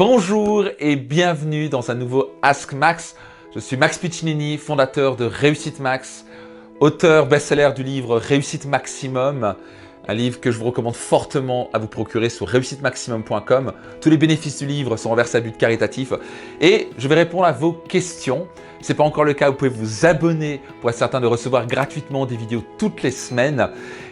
Bonjour et bienvenue dans un nouveau Ask Max. Je suis Max Piccinini, fondateur de Réussite Max, auteur best-seller du livre Réussite Maximum, un livre que je vous recommande fortement à vous procurer sur réussitemaximum.com. Tous les bénéfices du livre sont reversés à but caritatif et je vais répondre à vos questions. Si ce n'est pas encore le cas, vous pouvez vous abonner pour être certain de recevoir gratuitement des vidéos toutes les semaines.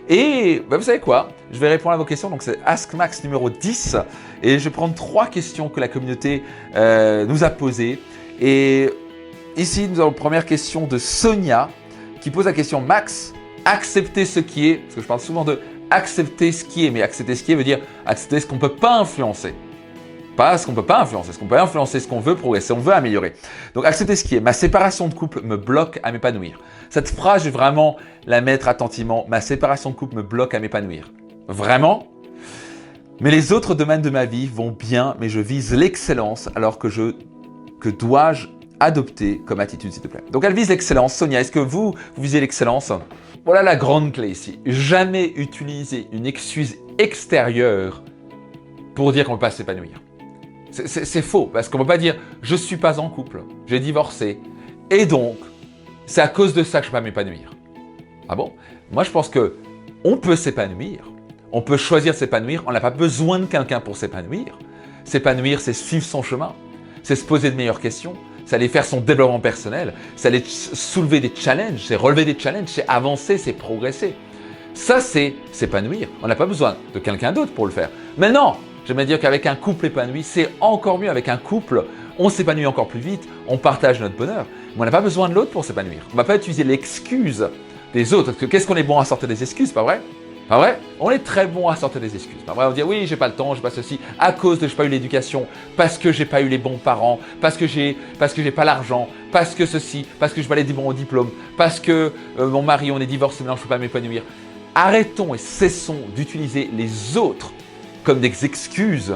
Et vous savez quoi? Je vais répondre à vos questions. Donc c'est Ask Max numéro 10 et je vais prendre 3 questions que la communauté nous a posées. Et ici, nous avons la première question de Sonia qui pose la question: Max, accepter ce qui est, parce que je parle souvent de accepter ce qui est, mais accepter ce qui est veut dire accepter ce qu'on ne peut pas influencer. Pas ce qu'on ne peut pas influencer, ce qu'on peut influencer, ce qu'on veut progresser, on veut améliorer. Donc accepter ce qui est. Ma séparation de couple me bloque à m'épanouir. Cette phrase, je vais vraiment la mettre attentivement. Ma séparation de couple me bloque à m'épanouir. Vraiment? Mais les autres domaines de ma vie vont bien, mais je vise l'excellence, alors que dois-je adopter comme attitude, s'il te plaît? Donc elle vise l'excellence. Sonia, est-ce que vous visez l'excellence? Voilà la grande clé ici. Jamais utiliser une excuse extérieure pour dire qu'on ne peut pas s'épanouir. C'est faux, parce qu'on ne peut pas dire « je ne suis pas en couple, j'ai divorcé, et donc c'est à cause de ça que je ne peux pas m'épanouir ». Ah bon? Moi je pense qu'on peut s'épanouir, on peut choisir de s'épanouir, on n'a pas besoin de quelqu'un pour s'épanouir. S'épanouir, c'est suivre son chemin, c'est se poser de meilleures questions, c'est aller faire son développement personnel, c'est aller soulever des challenges, c'est relever des challenges, c'est avancer, c'est progresser. Ça c'est s'épanouir, on n'a pas besoin de quelqu'un d'autre pour le faire. Mais non! J'aimerais dire qu'avec un couple épanoui, c'est encore mieux. Avec un couple, on s'épanouit encore plus vite, on partage notre bonheur. Mais on n'a pas besoin de l'autre pour s'épanouir. On ne va pas utiliser l'excuse des autres. Parce que qu'est-ce qu'on est bon à sortir des excuses, pas vrai? Pas vrai? On est très bon à sortir des excuses. Pas vrai? On dit oui, j'ai pas le temps, j'ai pas ceci, à cause de j'ai pas eu l'éducation, parce que j'ai pas eu les bons parents, parce que j'ai pas l'argent, parce que ceci, parce que j'ai pas les bons diplômes, parce que mon mari, on est divorcé, maintenant je peux pas m'épanouir. Arrêtons et cessons d'utiliser les autres comme des excuses,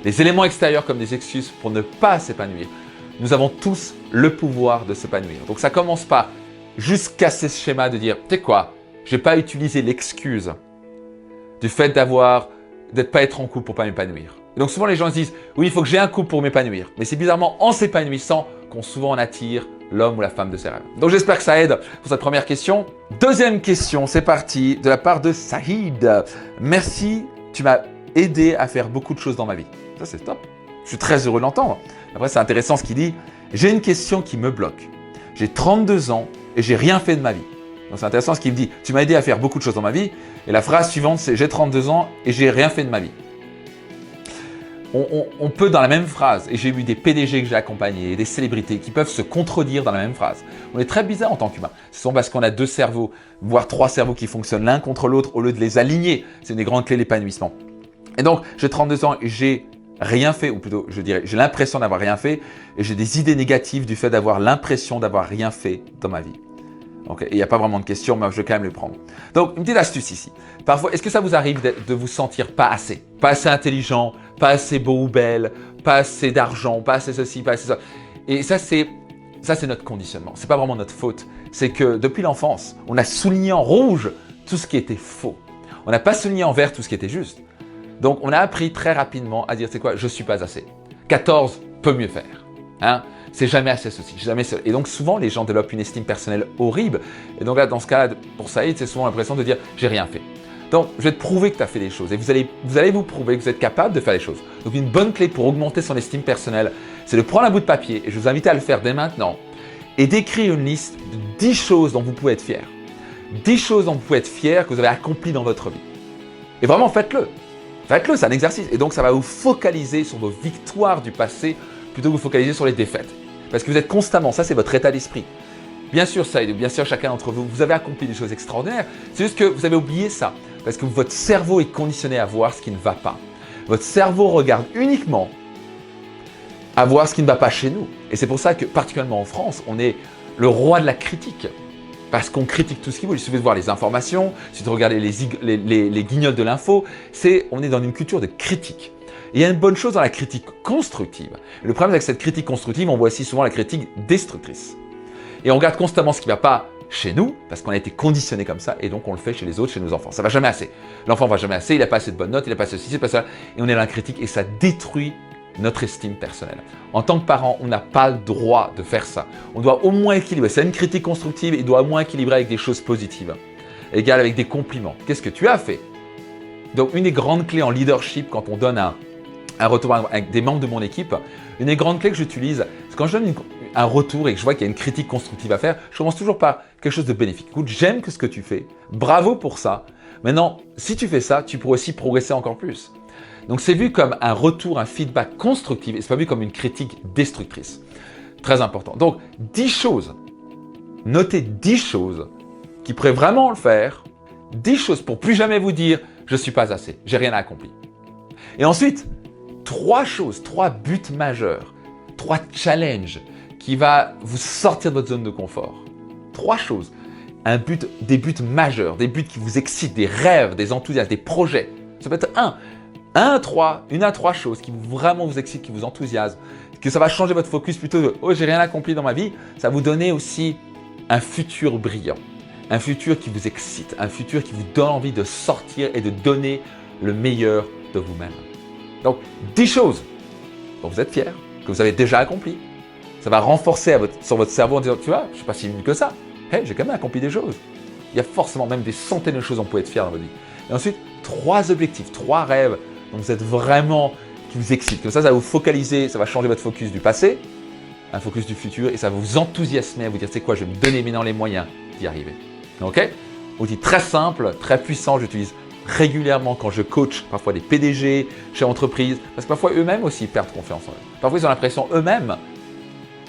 les éléments extérieurs comme des excuses pour ne pas s'épanouir. Nous avons tous le pouvoir de s'épanouir. Donc ça commence pas juste casser ce schéma de dire « tu sais quoi, je n'ai pas utilisé l'excuse du fait d'être pas être en couple pour pas m'épanouir ». Donc souvent les gens se disent « oui, il faut que j'ai un couple pour m'épanouir ». Mais c'est bizarrement en s'épanouissant qu'on souvent en attire l'homme ou la femme de ses rêves. Donc j'espère que ça aide pour cette première question. Deuxième question, c'est parti, de la part de Saïd. Merci, tu m'as aidé à faire beaucoup de choses dans ma vie. Ça, c'est top. Je suis très heureux de l'entendre. Après, c'est intéressant ce qu'il dit. J'ai une question qui me bloque. J'ai 32 ans et j'ai rien fait de ma vie. Donc, c'est intéressant ce qu'il me dit. Tu m'as aidé à faire beaucoup de choses dans ma vie. Et la phrase suivante, c'est j'ai 32 ans et j'ai rien fait de ma vie. On peut dans la même phrase, et j'ai eu des PDG que j'ai accompagnés, des célébrités qui peuvent se contredire dans la même phrase. On est très bizarre en tant qu'humain. C'est souvent parce qu'on a 2 cerveaux, voire 3 cerveaux qui fonctionnent l'un contre l'autre au lieu de les aligner. C'est une des grandes clés de l'épanouissement. Et donc, j'ai 32 ans et j'ai rien fait, ou plutôt, je dirais, j'ai l'impression d'avoir rien fait et j'ai des idées négatives du fait d'avoir l'impression d'avoir rien fait dans ma vie. Okay. Il n'y a pas vraiment de question, mais je vais quand même le prendre. Donc, une petite astuce ici. Parfois, est-ce que ça vous arrive de vous sentir pas assez intelligent, pas assez beau ou belle, pas assez d'argent, pas assez ceci, pas assez ça? Et ça, c'est notre conditionnement. C'est pas vraiment notre faute. C'est que depuis l'enfance, on a souligné en rouge tout ce qui était faux. On n'a pas souligné en vert tout ce qui était juste. Donc, on a appris très rapidement à dire, c'est quoi, je ne suis pas assez. 14 peut mieux faire. Hein? C'est jamais assez ceci, jamais cela. Et donc, souvent, les gens développent une estime personnelle horrible. Et donc là, dans ce cas, pour Saïd, c'est souvent l'impression de dire, j'ai rien fait. Donc, je vais te prouver que tu as fait des choses. Et vous allez vous prouver que vous êtes capable de faire des choses. Donc, une bonne clé pour augmenter son estime personnelle, c'est de prendre un bout de papier, et je vous invite à le faire dès maintenant, et d'écrire une liste de 10 choses dont vous pouvez être fier. 10 choses dont vous pouvez être fier que vous avez accomplies dans votre vie. Et vraiment, faites-le. Faites-le, c'est un exercice. Et donc, ça va vous focaliser sur vos victoires du passé plutôt que vous focaliser sur les défaites. Parce que vous êtes constamment, ça c'est votre état d'esprit. Bien sûr, Saïd, bien sûr, chacun d'entre vous, vous avez accompli des choses extraordinaires. C'est juste que vous avez oublié ça. Parce que votre cerveau est conditionné à voir ce qui ne va pas. Votre cerveau regarde uniquement à voir ce qui ne va pas chez nous. Et c'est pour ça que, particulièrement en France, on est le roi de la critique. Parce qu'on critique tout ce qu'il veut. Il suffit de voir les informations, il suffit de regarder les guignols de l'info. On est dans une culture de critique. Et il y a une bonne chose dans la critique constructive. Le problème avec cette critique constructive, on voit aussi souvent la critique destructrice. Et on regarde constamment ce qui ne va pas chez nous, parce qu'on a été conditionné comme ça, et donc on le fait chez les autres, chez nos enfants. Ça ne va jamais assez. L'enfant ne va jamais assez, il n'a pas assez de bonnes notes, il n'a pas ceci, c'est pas ça. Et on est dans la critique et ça détruit notre estime personnelle. En tant que parent, on n'a pas le droit de faire ça. On doit au moins équilibrer. C'est une critique constructive, il doit au moins équilibrer avec des choses positives. Égal avec des compliments. Qu'est-ce que tu as fait? Donc, une des grandes clés en leadership, quand on donne un retour avec des membres de mon équipe, une des grandes clés que j'utilise, c'est quand je donne un retour et que je vois qu'il y a une critique constructive à faire, je commence toujours par quelque chose de bénéfique. Écoute, j'aime ce que tu fais. Bravo pour ça. Maintenant, si tu fais ça, tu pourrais aussi progresser encore plus. Donc, c'est vu comme un retour, un feedback constructif et ce n'est pas vu comme une critique destructrice. Très important. Donc, 10 choses. Notez 10 choses qui pourraient vraiment le faire. 10 choses pour plus jamais vous dire « je ne suis pas assez, j'ai rien accompli ». Et ensuite, 3 choses, 3 buts majeurs, 3 challenges qui va vous sortir de votre zone de confort. 3 choses. Des buts majeurs, des buts qui vous excitent, des rêves, des enthousiasmes, des projets. Ça peut être une à 3 choses qui vraiment vous excitent, qui vous enthousiasment, que ça va changer votre focus plutôt de « oh, j'ai rien accompli dans ma vie », ça va vous donner aussi un futur brillant, un futur qui vous excite, un futur qui vous donne envie de sortir et de donner le meilleur de vous-même. Donc, 10 choses dont vous êtes fiers, que vous avez déjà accompli. Ça va renforcer sur votre cerveau en disant « tu vois, je ne suis pas si nul que ça. Hey, j'ai quand même accompli des choses. » Il y a forcément même des centaines de choses dont vous pouvez être fiers dans votre vie. Et ensuite, 3 objectifs, 3 rêves dont vous êtes vraiment, qui vous excitent. Comme ça va vous focaliser, ça va changer votre focus du passé, un focus du futur, et ça va vous enthousiasmer à vous dire, c'est quoi, je vais me donner maintenant les moyens d'y arriver. Ok? Outil très simple, très puissant, j'utilise régulièrement quand je coach parfois des PDG chez entreprises, parce que parfois eux-mêmes aussi perdent confiance en eux. Parfois ils ont l'impression eux-mêmes,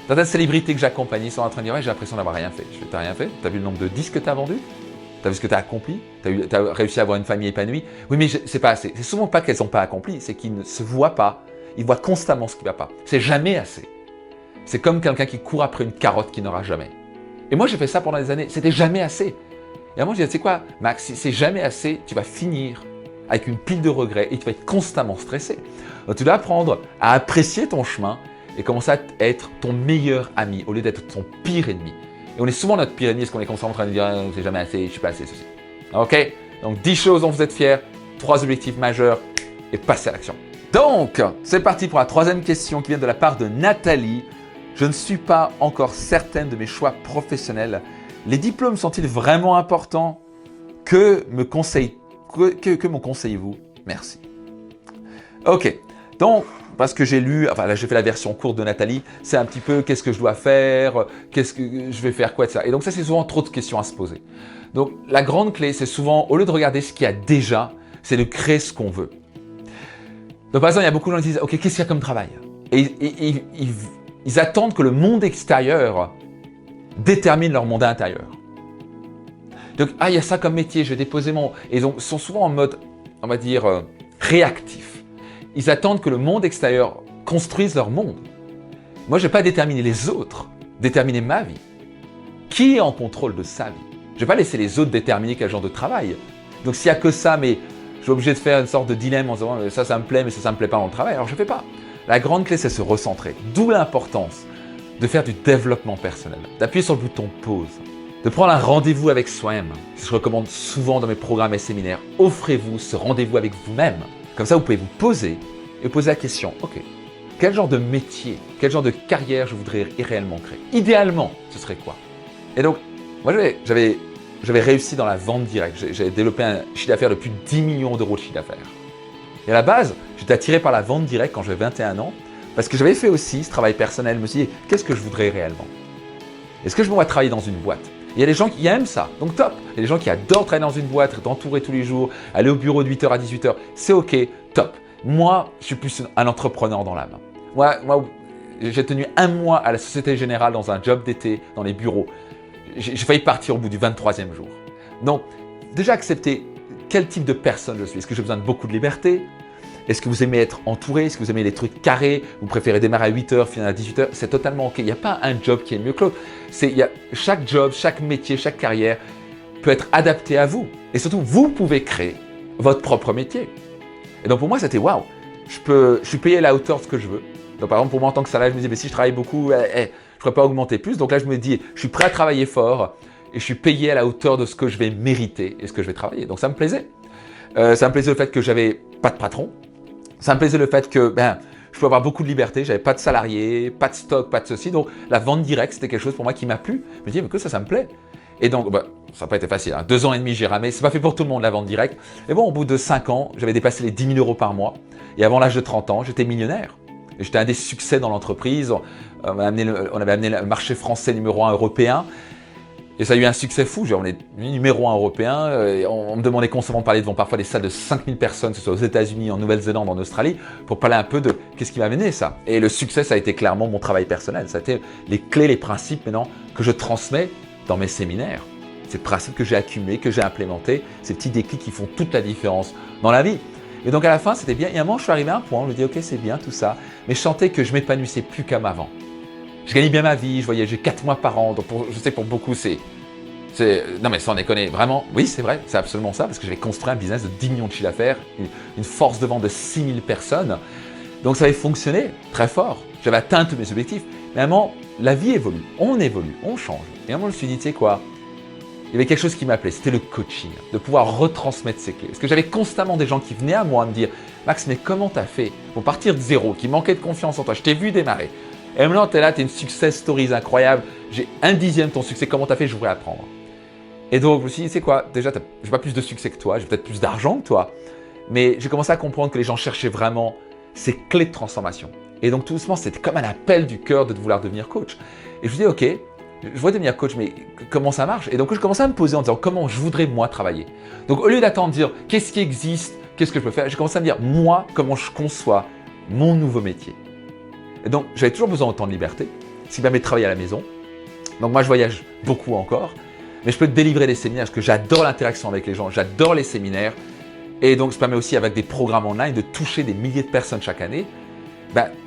certaines célébrités que j'accompagne sont en train de dire, ouais, j'ai l'impression d'avoir rien fait. Je fais, t'as rien fait? T'as vu le nombre de disques que t'as vendus? T'as vu ce que tu as accompli? Tu as réussi à avoir une famille épanouie? Oui, mais c'est pas assez. C'est souvent pas qu'elles n'ont pas accompli, c'est qu'ils ne se voient pas. Ils voient constamment ce qui ne va pas. C'est jamais assez. C'est comme quelqu'un qui court après une carotte qui n'aura jamais. Et moi, j'ai fait ça pendant des années. C'était jamais assez. Et à moi, je disais, tu sais quoi, Max, si c'est jamais assez, tu vas finir avec une pile de regrets et tu vas être constamment stressé. Donc, tu dois apprendre à apprécier ton chemin et commencer à être ton meilleur ami au lieu d'être ton pire ennemi. Et on est souvent notre pire ennemi parce qu'on est constamment en train de dire « c'est jamais assez, je suis pas assez, ceci ». Ok? Donc 10 choses dont vous êtes fiers, 3 objectifs majeurs et passez à l'action. Donc, c'est parti pour la 3e question qui vient de la part de Nathalie. Je ne suis pas encore certaine de mes choix professionnels. Les diplômes sont-ils vraiment importants? Que me conseillez-vous? Merci. Ok, donc, parce que j'ai lu, enfin là j'ai fait la version courte de Nathalie, c'est un petit peu qu'est-ce que je dois faire, qu'est-ce que je vais faire quoi, etc. Et donc ça c'est souvent trop de questions à se poser. Donc la grande clé c'est souvent, au lieu de regarder ce qu'il y a déjà, c'est de créer ce qu'on veut. Donc par exemple il y a beaucoup de gens qui disent, ok, qu'est-ce qu'il y a comme travail? Et ils attendent que le monde extérieur détermine leur monde intérieur. Donc il y a ça comme métier, je vais déposer mon... Et donc ils sont souvent en mode, on va dire, réactif. Ils attendent que le monde extérieur construise leur monde. Moi, je ne vais pas déterminer les autres, déterminer ma vie. Qui est en contrôle de sa vie? Je ne vais pas laisser les autres déterminer quel genre de travail. Donc, s'il n'y a que ça, mais je suis obligé de faire une sorte de dilemme en disant ça me plaît, mais ça ne me plaît pas dans le travail, alors je ne fais pas. La grande clé, c'est se recentrer. D'où l'importance de faire du développement personnel, d'appuyer sur le bouton pause, de prendre un rendez-vous avec soi-même. Je recommande souvent dans mes programmes et séminaires. Offrez-vous ce rendez-vous avec vous-même. Comme ça, vous pouvez vous poser et vous poser la question, ok, quel genre de métier, quel genre de carrière je voudrais réellement créer? Idéalement, ce serait quoi? Et donc, moi, j'avais réussi dans la vente directe. J'avais développé un chiffre d'affaires de plus de 10 millions d'euros de chiffre d'affaires. Et à la base, j'étais attiré par la vente directe quand j'avais 21 ans parce que j'avais fait aussi ce travail personnel. Je me suis dit, qu'est-ce que je voudrais réellement? Est-ce que je me vois travailler dans une boîte? Il y a des gens qui aiment ça, donc top. Il y a des gens qui adorent travailler dans une boîte, être entouré tous les jours, aller au bureau de 8h à 18h. C'est ok, top. Moi, je suis plus un entrepreneur dans l'âme. Moi, j'ai tenu 1 mois à la Société Générale dans un job d'été, dans les bureaux. J'ai failli partir au bout du 23e jour. Donc, déjà accepter quel type de personne je suis. Est-ce que j'ai besoin de beaucoup de liberté? Est-ce que vous aimez être entouré? Est-ce que vous aimez les trucs carrés? Vous préférez démarrer à 8h, finir à 18h? C'est totalement ok. Il n'y a pas un job qui est mieux que l'autre. Chaque job, chaque métier, chaque carrière peut être adapté à vous. Et surtout, vous pouvez créer votre propre métier. Et donc pour moi, c'était waouh. Je suis payé à la hauteur de ce que je veux. Donc par exemple, pour moi en tant que salarié, je me disais, mais si je travaille beaucoup, je ne pourrais pas augmenter plus. Donc là, je me dis, je suis prêt à travailler fort et je suis payé à la hauteur de ce que je vais mériter et ce que je vais travailler. Donc ça me plaisait. Ça me plaisait le fait que j'avais pas de patron. Ça me plaisait le fait que je je pouvais avoir beaucoup de liberté, j'avais pas de salariés, pas de stock, pas de ceci. Donc la vente directe, c'était quelque chose pour moi qui m'a plu. Je me dis, mais que ça me plaît. Et donc, ça n'a pas été facile. 2 ans et demi, j'ai ramé. C'est pas fait pour tout le monde, la vente directe. Et bon, au bout de 5 ans, j'avais dépassé les 10 000 € par mois. Et avant l'âge de 30 ans, j'étais millionnaire. Et j'étais un des succès dans l'entreprise. On avait amené le marché français numéro 1 européen. Et ça a eu un succès fou. On est numéro 1 européen. Et on me demandait constamment de parler devant parfois des salles de 5000 personnes, que ce soit aux États-Unis, en Nouvelle-Zélande, en Australie, pour parler un peu de qu'est-ce qui m'a amené ça. Et le succès, ça a été clairement mon travail personnel. Ça a été les clés, les principes maintenant que je transmets dans mes séminaires. Ces principes que j'ai accumulés, que j'ai implémentés, ces petits déclics qui font toute la différence dans la vie. Et donc à la fin, c'était bien. Et à un moment, je suis arrivé à un point où je me dis, ok, c'est bien tout ça, mais je sentais que je m'épanouissais plus comme avant. Je gagnais bien ma vie, je voyageais 4 mois par an. Donc je sais pour beaucoup, non mais sans déconner, vraiment, oui c'est vrai, c'est absolument ça, parce que j'avais construit un business de 10 millions de chiffre d'affaires, une force de vente de 6000 personnes. Donc ça avait fonctionné très fort. J'avais atteint tous mes objectifs. Mais à un moment, la vie évolue, on change. Et à un moment, je me suis dit, tu sais quoi, il y avait quelque chose qui m'appelait, c'était le coaching, de pouvoir retransmettre ces clés. Parce que j'avais constamment des gens qui venaient à moi me dire, Max, mais comment t'as fait pour partir de zéro, qui manquait de confiance en toi, je t'ai vu démarrer. Et maintenant, tu es là, tu es une success stories incroyable, j'ai 1/10 de ton succès, comment t'as fait, je voudrais apprendre. Et donc, je me suis dit, c'est quoi, déjà, j'ai pas plus de succès que toi, j'ai peut-être plus d'argent que toi, mais j'ai commencé à comprendre que les gens cherchaient vraiment ces clés de transformation. Et donc, tout doucement, c'était comme un appel du cœur de vouloir devenir coach. Et je me dis, ok, je voudrais devenir coach, mais comment ça marche? Et donc, je commençais à me poser en disant, comment je voudrais, moi, travailler? Donc, au lieu d'attendre de dire, qu'est-ce qui existe, qu'est-ce que je peux faire, j'ai commencé à me dire, moi, comment je conçois mon nouveau métier. Et donc, j'avais toujours besoin d'autant de liberté, ce qui me permet de travailler à la maison. Donc, moi, je voyage beaucoup encore, mais je peux te délivrer des séminaires parce que j'adore l'interaction avec les gens, j'adore les séminaires. Et donc, ça permet aussi, avec des programmes online, de toucher des milliers de personnes chaque année,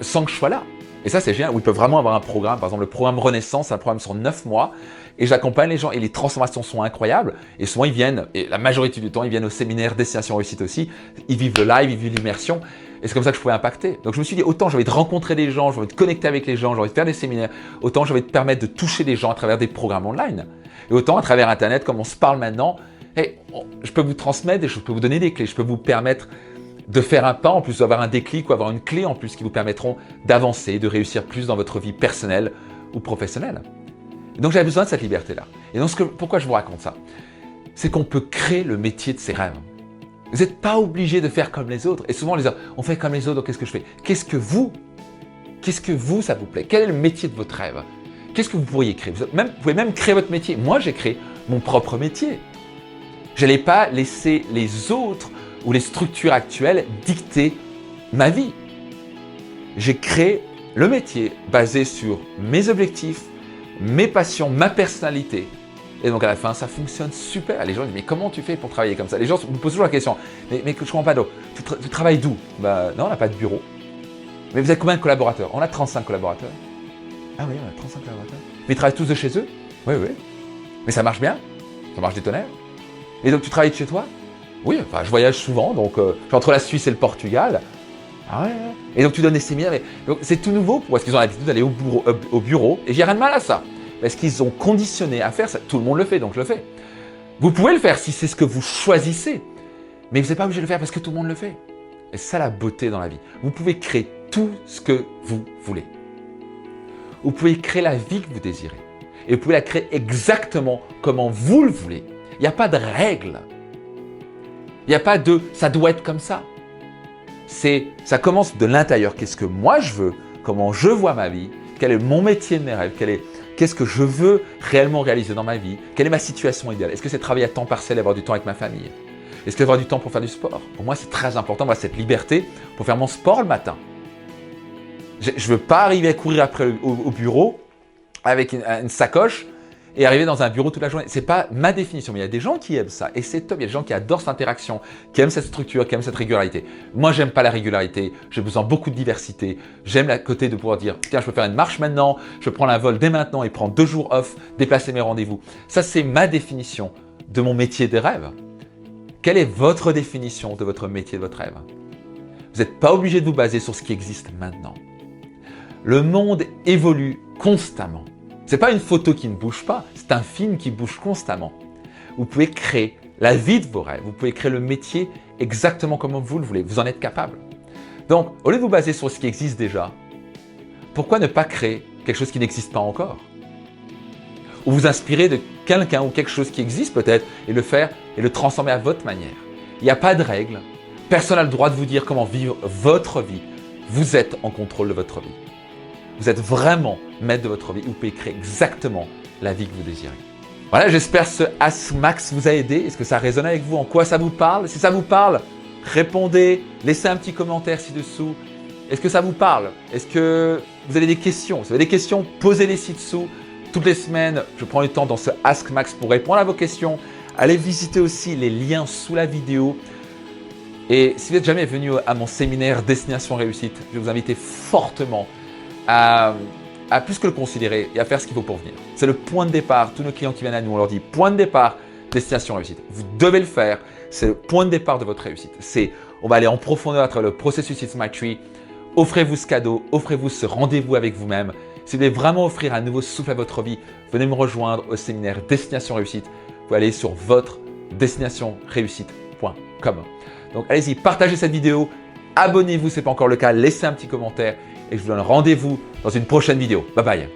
sans que je sois là. Et ça, c'est génial, où ils peuvent vraiment avoir un programme. Par exemple, le programme Renaissance, c'est un programme sur 9 mois. Et j'accompagne les gens et les transformations sont incroyables. Et souvent, ils viennent, et la majorité du temps, ils viennent au séminaire Destination Réussite aussi. Ils vivent le live, ils vivent l'immersion. Et c'est comme ça que je pouvais impacter. Donc, je me suis dit, autant j'ai envie de rencontrer des gens, j'ai envie de connecter avec les gens, j'ai envie de faire des séminaires, autant j'ai envie de permettre de toucher les gens à travers des programmes online. Et autant à travers Internet, comme on se parle maintenant, je peux vous transmettre, je peux vous donner des clés, je peux vous permettre de faire un pas en plus, d'avoir un déclic ou avoir une clé en plus qui vous permettront d'avancer, de réussir plus dans votre vie personnelle ou professionnelle. Et donc j'avais besoin de cette liberté-là. Et donc pourquoi je vous raconte ça? C'est qu'on peut créer le métier de ses rêves. Vous n'êtes pas obligé de faire comme les autres. Et souvent les autres, on fait comme les autres, donc qu'est-ce que je fais? Qu'est-ce que vous, ça vous plaît? Quel est le métier de votre rêve? Qu'est-ce que vous pourriez créer? Vous pouvez même créer votre métier. Moi, j'ai créé mon propre métier. Je n'allais pas laisser les autres ou les structures actuelles dicter ma vie. J'ai créé le métier basé sur mes objectifs, mes passions, ma personnalité. Et donc à la fin, ça fonctionne super. Les gens disent, mais comment tu fais pour travailler comme ça? Les gens me posent toujours la question, mais je ne comprends pas, tu travailles d'où? Non, on n'a pas de bureau. Mais vous êtes combien de collaborateurs? On a 35 collaborateurs. Ah oui, on a 35 collaborateurs. Mais ils travaillent tous de chez eux? Oui, oui. Mais ça marche bien? Ça marche des tonnerres? Et donc tu travailles de chez toi? Oui, enfin je voyage souvent, donc je suis entre la Suisse et le Portugal. Ah ouais, ouais. Et donc tu donnes des séminaires, mais c'est tout nouveau parce qu'ils ont l'habitude d'aller au bureau. Et j'ai rien de mal à ça. Parce qu'ils ont conditionné à faire ça. Tout le monde le fait, donc je le fais. Vous pouvez le faire si c'est ce que vous choisissez. Mais vous n'êtes pas obligé de le faire parce que tout le monde le fait. Et c'est ça la beauté dans la vie. Vous pouvez créer tout ce que vous voulez. Vous pouvez créer la vie que vous désirez. Et vous pouvez la créer exactement comment vous le voulez. Il n'y a pas de règles. Il n'y a pas de « ça doit être comme ça ». Ça commence de l'intérieur. Qu'est-ce que moi je veux? Comment je vois ma vie? Quel est mon métier de mes rêves? Qu'est-ce que je veux réellement réaliser dans ma vie? Quelle est ma situation idéale? Est-ce que c'est travailler à temps partiel et avoir du temps avec ma famille? Est-ce que c'est avoir du temps pour faire du sport? Pour moi, c'est très important d'avoir cette liberté pour faire mon sport le matin. Je ne veux pas arriver à courir après au bureau avec une sacoche et arriver dans un bureau toute la journée. Ce n'est pas ma définition, mais il y a des gens qui aiment ça et c'est top. Il y a des gens qui adorent cette interaction, qui aiment cette structure, qui aiment cette régularité. Moi, j'aime pas la régularité. J'ai besoin de beaucoup de diversité. J'aime la côté de pouvoir dire, tiens, je peux faire une marche maintenant, je peux prendre un vol dès maintenant et prendre 2 jours off, déplacer mes rendez-vous. Ça, c'est ma définition de mon métier des rêves. Quelle est votre définition de votre métier de votre rêve? Vous n'êtes pas obligé de vous baser sur ce qui existe maintenant. Le monde évolue constamment. Ce n'est pas une photo qui ne bouge pas, c'est un film qui bouge constamment. Vous pouvez créer la vie de vos rêves, vous pouvez créer le métier exactement comme vous le voulez, vous en êtes capable. Donc, au lieu de vous baser sur ce qui existe déjà, pourquoi ne pas créer quelque chose qui n'existe pas encore? Ou vous inspirer de quelqu'un ou quelque chose qui existe peut-être et le faire et le transformer à votre manière. Il n'y a pas de règles. Personne n'a le droit de vous dire comment vivre votre vie. Vous êtes en contrôle de votre vie. Vous êtes vraiment maître de votre vie. Vous pouvez créer exactement la vie que vous désirez. Voilà, j'espère que ce Ask Max vous a aidé. Est-ce que ça résonne avec vous? En quoi ça vous parle? Si ça vous parle, répondez, laissez un petit commentaire ci-dessous. Est-ce que ça vous parle? Est-ce que vous avez des questions? Si vous avez des questions, posez-les ci-dessous. Toutes les semaines, je prends le temps dans ce Ask Max pour répondre à vos questions. Allez visiter aussi les liens sous la vidéo. Et si vous n'êtes jamais venu à mon séminaire Destination Réussite, je vais vous inviter fortement à plus que le considérer et à faire ce qu'il faut pour venir. C'est le point de départ. Tous nos clients qui viennent à nous, on leur dit point de départ, Destination Réussite. Vous devez le faire. C'est le point de départ de votre réussite. On va aller en profondeur à travers le processus It's My Tree. Offrez-vous ce cadeau, offrez-vous ce rendez-vous avec vous-même. Si vous voulez vraiment offrir un nouveau souffle à votre vie, venez me rejoindre au séminaire Destination Réussite. Vous pouvez aller sur votre destinationreussite.com. Donc allez-y, partagez cette vidéo, abonnez-vous si ce n'est pas encore le cas, laissez un petit commentaire et je vous donne rendez-vous dans une prochaine vidéo. Bye bye.